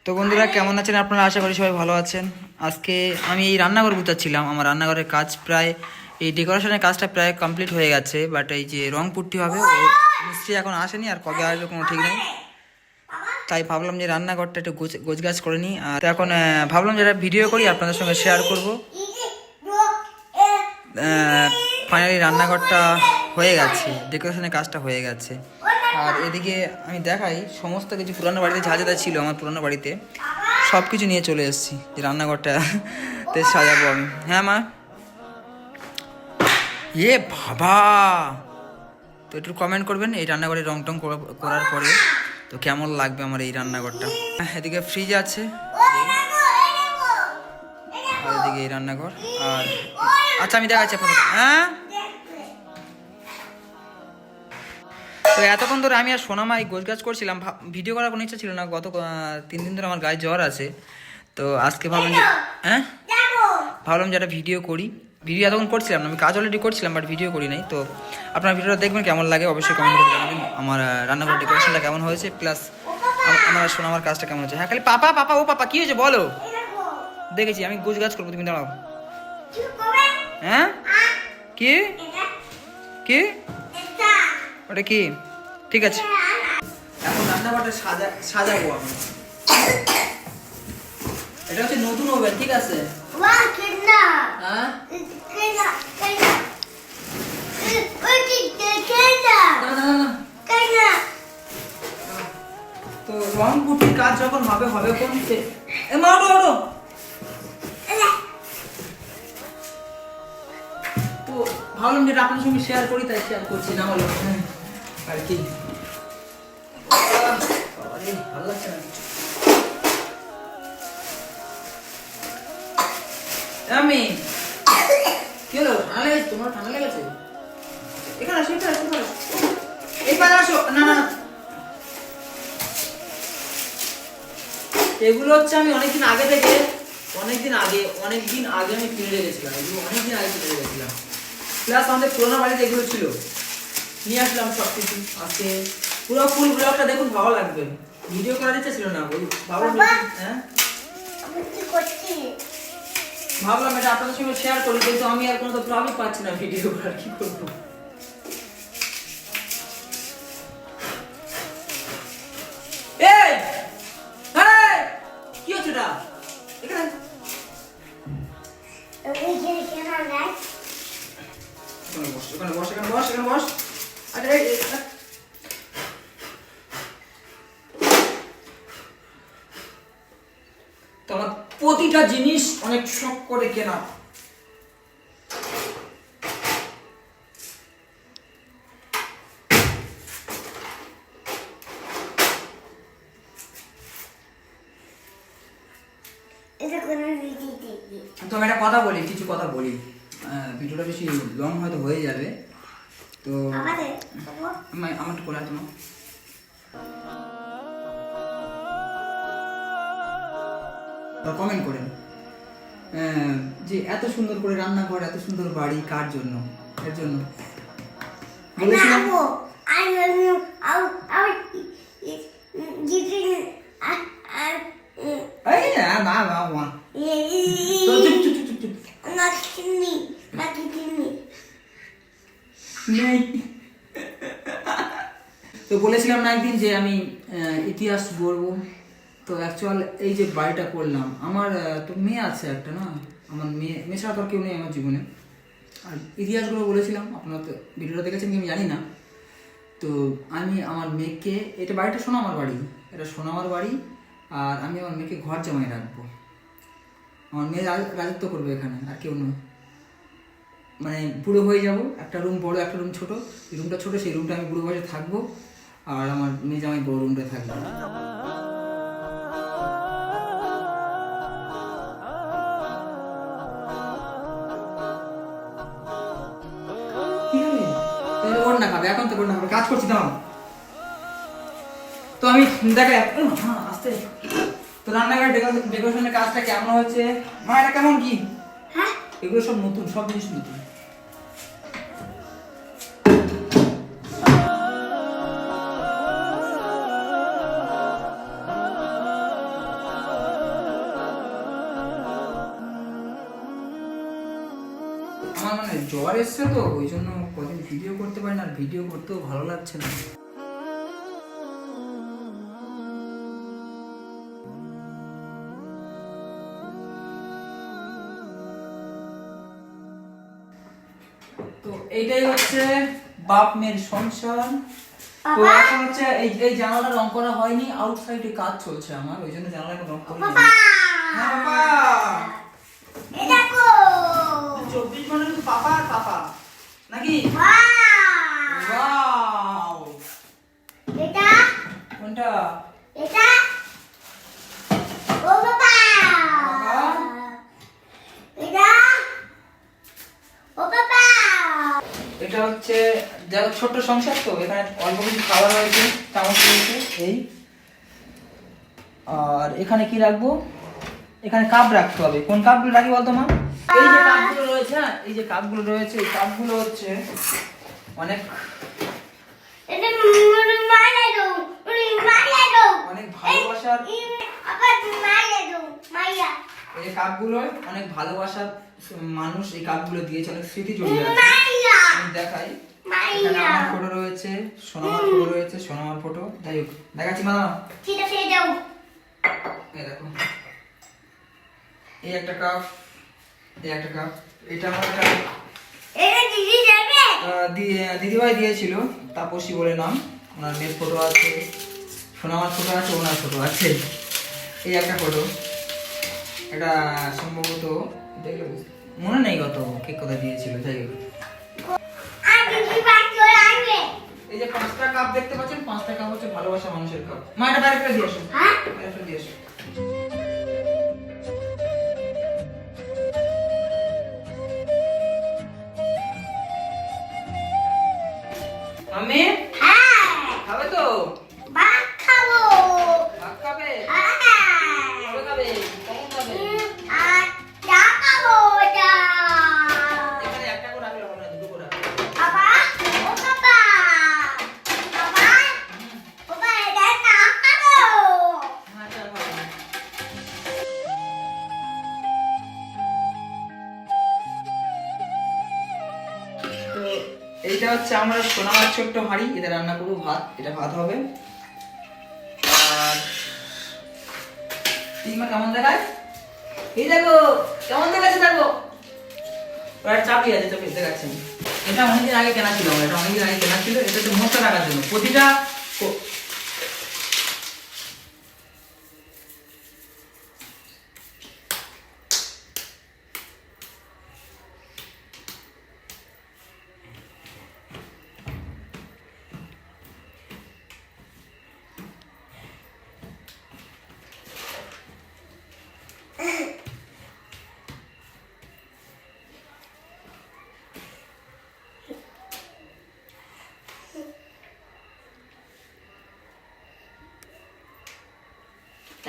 তো বন্ধুরা কেমন আছেন আপনারা? আশা করি সবাই ভালো আছেন। আজকে আমি এই রান্নাঘর গুছাচ্ছিলাম। আমার রান্নাঘরের কাজ প্রায়, এই ডেকোরেশনের কাজটা প্রায় কমপ্লিট হয়ে গেছে, বাট এই যে রং পুট্টি হবে ও মিস্ত্রি এখন আসেনি, আর কবে আসবে কোনো ঠিক নেই। তাই ভাবলাম যে রান্নাঘরটা একটু গোছগাছ করে নিই। আর এখন ভাবলাম যে একটা ভিডিও করি, আপনাদের সঙ্গে শেয়ার করব। ফাইনালি রান্নাঘরটা হয়ে গেছে, ডেকোরেশনের কাজটা হয়ে গেছে। আর এদিকে আমি দেখাই সমস্ত কিছু পুরানো বাড়িতে যা যা ছিল, আমার পুরানো বাড়িতে সব কিছু নিয়ে চলে এসেছি যে রান্নাঘরটাতে সাজাবো আমি। হ্যাঁ মা, বাবা, তো একটু কমেন্ট করবেন এই রান্নাঘরে রং টং করার পরে তো কেমন লাগবে আমার এই রান্নাঘরটা। এদিকে ফ্রিজ আছে, আর এদিকে এই রান্নাঘর। আর আচ্ছা আমি দেখাচ্ছি আপনাদের। হ্যাঁ, তো এতক্ষণ ধরে আমি আর সোনামা এই গোছগাছ করছিলাম, ভিডিও করার কোনো ইচ্ছা ছিল না। গত 3 দিন ধরে আমার গায়ে জ্বর আছে, তো আজকে ভাবলাম যে ভাবলাম যে একটা ভিডিও করি। ভিডিও এতক্ষণ করছিলাম না, আমি কাজ অলরেডি করছিলাম, বাট ভিডিও করি নাই। তো আপনারা ভিডিওটা দেখবেন, কেমন লাগে অবশ্যই কমেন্ট করে জানাবেন। আমার রান্নাঘরের ডেকোরেশনটা কেমন হয়েছে, প্লাস আমার সোনামার কাজটা কেমন হয়েছে। হ্যাঁ, খালি পাপা পাপা, ও পাপা কি হয়েছে বলো। দেখেছি আমি গোছগাছ করবো, তুমি দাঁড়াও। হ্যাঁ, কি কি ওটা কি? ঠিক আছে, এখন রান্নাঘরটা সাজাবো আমি। এটা হচ্ছে নতুন ওভেন, ঠিক আছে? হ্যাঁ, তো রং পুটির কাজ যখন হবে কোন তো ভাবলাম যেটা আপনার সঙ্গে শেয়ার করি, তাই শেয়ার করছি, না হলো আর কি। ভালো লাগছে না আমি, কি হলো? তোমার ঠান্ডা লেগেছে? এখানে আসো, এখানে আসো, এই পাশে আসো। না না, এগুলো হচ্ছে আমি অনেকদিন আগে আমি কিনে রেখেছিলাম। এগুলো অনেকদিন আগে কিনে রেখেছিলাম, প্লাস আমাদের পুরোনো বাড়িতে এগুলো ছিল, নিয়ে আসলাম সব কিছু। আজকে পুরো ফুল ব্লগটা দেখুন, ভালো লাগবে। ভিডিও করার ইচ্ছা ছিল না, হ্যাঁ ভাবলাম এটা আপনাদের সঙ্গে শেয়ার করি, কিন্তু আমি আর কোনো তো প্রবলেম পাচ্ছি না ভিডিও করার, কি করবো। কি হচ্ছে এটা? এখানে বস। তোমার প্রতিটা জিনিস অনেক শখ করে কেনা। তো একটা কথা বলি, কিছু কথা বলি, ভিডিওটা বেশি লং হয়তো হয়ে যাবে, তো আমার করে তোমার কমেন্ট করেন যে এত সুন্দর করে রান্নাঘর, এত সুন্দর বাড়ি কার জন্য? এর জন্য বলেছিলাম। তো বলেছিলাম না একদিন যে আমি ইতিহাস বলবো। তো অ্যাকচুয়াল এই যে বাড়িটা করলাম, আমার তো মেয়ে আছে একটা, না আমার মেয়ে ছাড়া তো আর কেউ নেই আমার জীবনে। আর ইতিহাসগুলো বলেছিলাম, আপনারা তো ভিডিওটা দেখেছেন কি আমি জানি না। তো আমি আমার মেয়েকে, এটা বাড়িটা সোনামার বাড়ি, এটা সোনামার বাড়ি, আর আমি আমার মেয়েকে ঘর জামাই রাখবো। আমার মেয়ে রাজত্ব করবে এখানে, আর কেউ নয়। মানে বুড়ো হয়ে যাব, একটা রুম বড়, একটা রুম ছোট। এই রুমটা ছোট, সেই রুমটা আমি বুড়ো বয়সে থাকবো, আর আমার মেয়ে জামাই বড় রুমটা থাকবে। না খাবে এখন, তো না খাবে, কাজ করছি দাও। তো আমি দেখে আস্তে, তো রান্নাঘরের ডেকোরেশনের কাজটা কেমন হচ্ছে মা? এটা কেমন কি? হ্যাঁ, এগুলো সব নতুন, সব জিনিস নতুন। আমার মানে জ্বর এসছে তো ওই জন্য কদিন ভিডিও করতে পারি না, আর ভিডিও করতেও ভালো লাগছে না। তো এইটাই হচ্ছে বাপ মেয়ের সংসার। তো এখন হচ্ছে এই জানালাটা রং করা হয়নি, আউটসাইডে কাজ চলছে আমার, ওই জন্য জানালা এখন রং করি। হ্যাঁ বাবা, এই দেখো 24 ঘন্টা শুধু পাপা আর পাপা নাকি? ওয়াও, এটা কোনটা? এটা ও বাবা, এটা ও বাবা। এটা হচ্ছে যারা ছোট সংসার, তো এখানে অল্প কিছু খাবার রয়েছে, চামচ রয়েছে এই। আর এখানে কি রাখবো? এখানে কাপ রাখতে হবে। কোন কাপগুলো রাখি বলতো মা? এই যে কাপগুলো রয়েছে, হ্যাঁ এই যে কাপগুলো রয়েছে, এই কাপগুলো হচ্ছে অনেক এটা মাইরে দাও, মাইরে দাও, অনেক ভালোবাসার। আবার মাইরে দাও, মাইয়া। এই কাপগুলো অনেক ভালোবাসার মানুষ এই কাপগুলো দিয়েছে, অনেক স্মৃতি জড়িয়ে আছে। মাইয়া, আমি দেখাই, এখানে মাইয়া। আমার ফটো রয়েছে, সোনামার ফটো রয়েছে, সোনামার ফটো। যাই হোক, দেখাচ্ছি মা। ঠিক আছে দাও। এই দেখো, এই একটা কাপ, এই একটা কাপ। এটা আমার একটা এটা দিদি যাবে? দিদিভাই দিয়েছিল, তাপসী বলে নাম। ওনার মেয়ের ফটো আছে, সোনামার ফটো আছে, ওনার ফটো আছে। এই একটা ফটো, এটা সম্ভবত দেখলে মনে নেই কত কেক কথা দিয়েছিল। যাই হোক, আর দিদি বাকি করে আসবে। এই যে 5টা কাপ দেখতে পাচ্ছেন, 5টা কাপ হচ্ছে ভালোবাসা মানুষের কাপ। মা এটা ডাইরেক্ট দিয়ে আসো, হ্যাঁ? ডাইরেক্ট দিয়ে আসো। আমি হ্যাঁ, খাবে তো? ভাত খাবো। ভাত খাবে? হ্যাঁ। কবে খাবে? কখন খাবে? আর চা খাবো এটা। এখানে একটা করে রাখলে হবে না, দুটো করে রাখলে। বাবা, ও বাবা, বাবা, বাবা এটা চা খাবো। হ্যাঁ, চা খাবো। তো এইটা হচ্ছে আমরা সোনামার ছোট্ট হাঁড়ি, এটা রান্না করবো ভাত, এটা ভাত হবে। আর তিনমা কেমন দেখায়? এই দেখো কেমন দেখাচ্ছে, দেখো ওর চাপি আছে, চাপি দেখাচ্ছি। এটা অনেকদিন আগে কেনা ছিল আমার, এটা অনেকদিন আগে কেনা ছিল। এটা হচ্ছে মশলা রাখার জন্য, প্রতিটা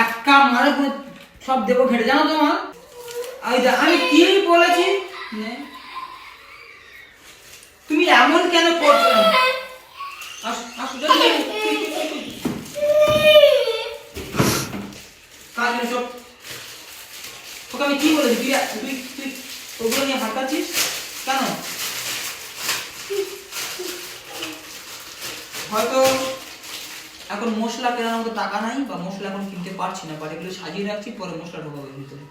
এক কাপ মারে পুরো সব দেবো ঘেটে, জানো তো মা? আমি কি বলেছি? নে। তুমি এমন কেন করছো? আসো, আসো, জলদি, জলদি। কাজ নেই সব। তোকে আমি কি বলেছি? তুই তুই ওগুলো নিয়ে ভাত খাচ্ছিস কেন? হয়তো এখন মশলা কেনার মতো টাকা নাই, বা মশলা এখন কিনতে পারছি না, বাট এগুলো সাজিয়ে রাখছি, পরে মশলা ঢোকাবে ভিতরে।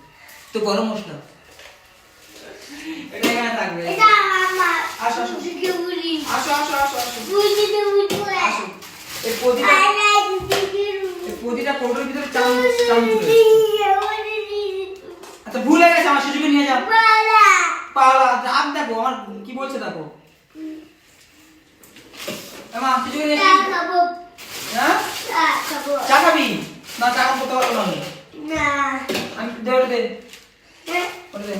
তো গরম মশলা এটা এখানে থাকবে। এটা আমার। আসো, আসো। দিদি বুড়ি। আসো, আসো, আসো, আসো। দিদি বুড়ি। আসো। এই প্রতিটা কৌটোর ভিতরে চামচ রয়েছে। আচ্ছা, ভুলে গেছে, আমার শিশুকে নিয়ে যাও। পালা রাত, দেখো আমার কি বলছে, দেখো। মা শিশুকে নিয়ে চা খাবো। হ্যাঁ চা খাবো। চা খাবি না? চা করতে পারবো না আমি। না। আমি দে ওটা দে, হ্যাঁ? ওটা দে।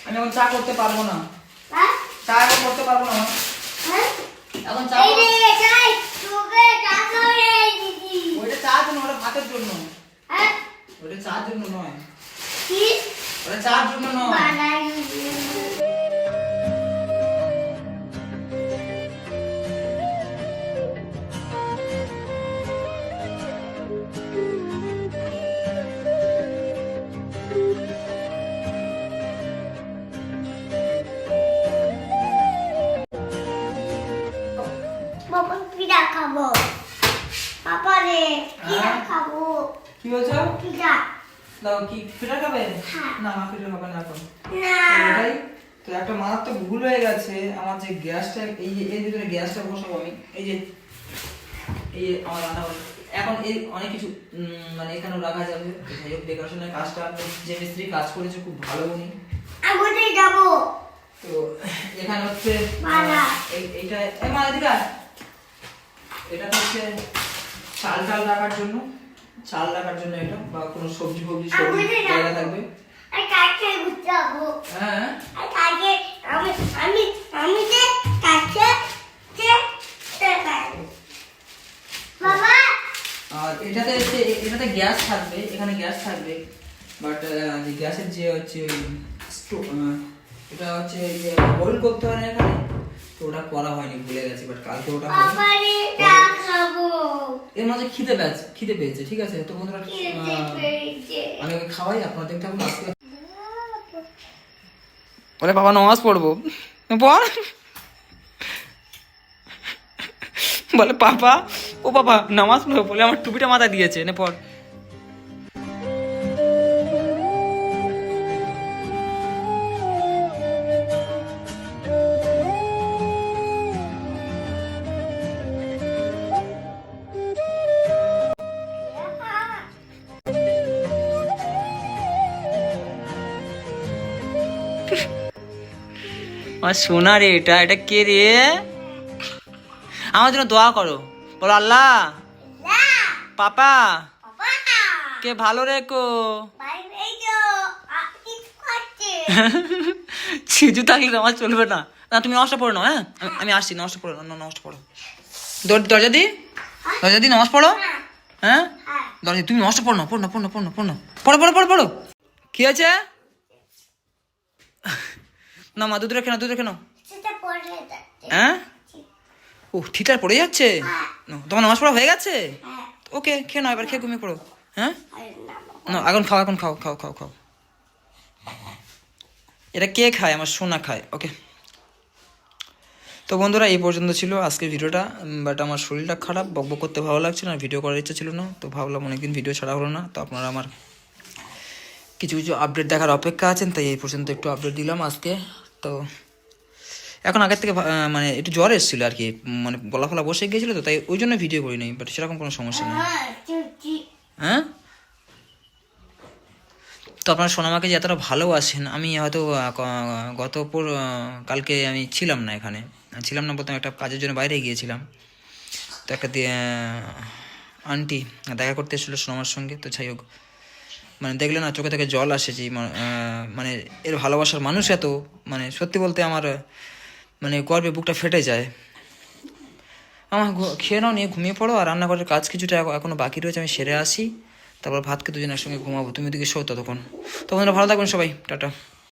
আমি এখন চা করতে পারবো না, হ্যাঁ? চা এখন করতে পারবো না মা। হ্যাঁ? এখন চা এই রে, চাই। তোকে চা খাওয়াই দিদি। ওইটা চার জন্য, ওটা ভাতের জন্য। হ্যাঁ? ওটা চার জন্য নয়, কি? ওটা চার জন্য নয়। বানাই। খাবো কি বলছো? পিঠা দাও কি পিঠা খাবে? হ্যাঁ। না মা পিঠা খাবে না এখন। না তো এটাই তো একটা মারাত্মক ভুল হয়ে গেছে আমার যে গ্যাসটা এই যে এর ভিতরে গ্যাসটা বসাবো আমি এই যে আমার রান্না ঘরে। এখন এই অনেক কিছু মানে এখানেও রাখা যাবে তো যাই হোক ডেকোরেশনের কাজটা যে মিস্ত্রি কাজ করেছে খুব ভালো উনি। আমি কোথায় যাবো তো এখানে হচ্ছে মালা। এইটা এই মালা দিকা এটা হচ্ছে চাল রাখার জন্য এটা বা কোনো সবজি আমি তো জায়গা যাবো। থাকবে। আর কাছে ঘুরতে যাবো হ্যাঁ আর কাছে আমি যে কাছে বাবা আর এটাতে গ্যাস থাকবে এখানে গ্যাস থাকবে বাট যে গ্যাসের যে হচ্ছে এটা হচ্ছে যে বয়েল করতে হয় না এখানে তো ওটা করা হয়নি ভুলে গেছি বাট কালকে ওটা হবে। বাবারে চা খাবো এর মাঝে খিদে পেয়েছে ঠিক আছে তো বন্ধুরা খেতে পেরেছে আমি ওকে খাওয়াই আপনারা দেখতে থাকুন আজকে বলে বাবা নামাজ পড়বো পড় বলে পাপা ও বাবা নামাজ পড়বো বলে আমার টুপিটা মাথায় দিয়েছে নে পড় আমার সোনা রে এটা কে রে আমার জন্য দোয়া করো বলো আল্লাহ না পাপা বাবা কে ভালো রেখো ভাই এই তো আপনি খাচ্ছে সিজু থাকলে নামাজ চলবে না না তুমি নষ্ট পড়ো না হ্যাঁ আমি আসছি নষ্ট পড়ো না নষ্ট পড়ো দরজা দি নামাজ পড়ো হ্যাঁ হ্যাঁ দরজা তুমি নষ্ট পড়ো না পড়ো কি আছে না মা দুধ রেখে নাও সেটা পড়ে যাচ্ছে হ্যাঁ ও ঠিটার পড়ে যাচ্ছে নাও, তোমার নামাজ পড়া হয়ে গেছে হ্যাঁ ওকে খেয়ে নাও এবার খেয়ে ঘুমিয়ে পড়ো হ্যাঁ আরে না না এখন খাও এটা কে খায় আমার সোনা খায় ওকে তো বন্ধুরা এই পর্যন্ত ছিল আজকের ভিডিওটা বাট আমার শরীরটা খারাপ বকবক করতে ভালো লাগছে না ভিডিও করার ইচ্ছা ছিল না তো ভাবলাম অনেকদিন ভিডিও ছাড়া হলো না তো আপনারা আমার কিছু আপডেট দেখার অপেক্ষা আছেন তাই এই পর্যন্ত একটু আপডেট দিলাম আজকে তো এখন আগের থেকে মানে একটু জ্বর এসেছিলো আর কি মানে গলা ফলা বসে গিয়েছিলো তো তাই ওই জন্য ভিডিও করিনি বাট সেরকম কোনো সমস্যা নেই হ্যাঁ চুচি হ্যাঁ তো আপনার সোনামাকে যে এতটা ভালোবাসেন আমি হয়তো কালকে আমি ছিলাম না এখানে ছিলাম না বলতে একটা কাজের জন্য বাইরে গিয়েছিলাম তো একটা আন্টি দেখা করতে এসেছিলো সোনামার সঙ্গে তো যাই হোক মানে দেখলে না চোখে থেকে জল আসে যে মানে এর ভালোবাসার মানুষ এত মানে সত্যি বলতে আমার মানে গর্বে বুকটা ফেটে যায় আমার খেয়ে নাও নিয়ে ঘুমিয়ে পড়ো আর রান্নাঘরের কাজ কিছুটা এখনো বাকি রয়েছে আমি সেরে আসি তারপর ভাতকে দুজন একসঙ্গে ঘুমাবো তুমি ওদিকে শো ততক্ষণ ভালো থাকবেন সবাই টাটা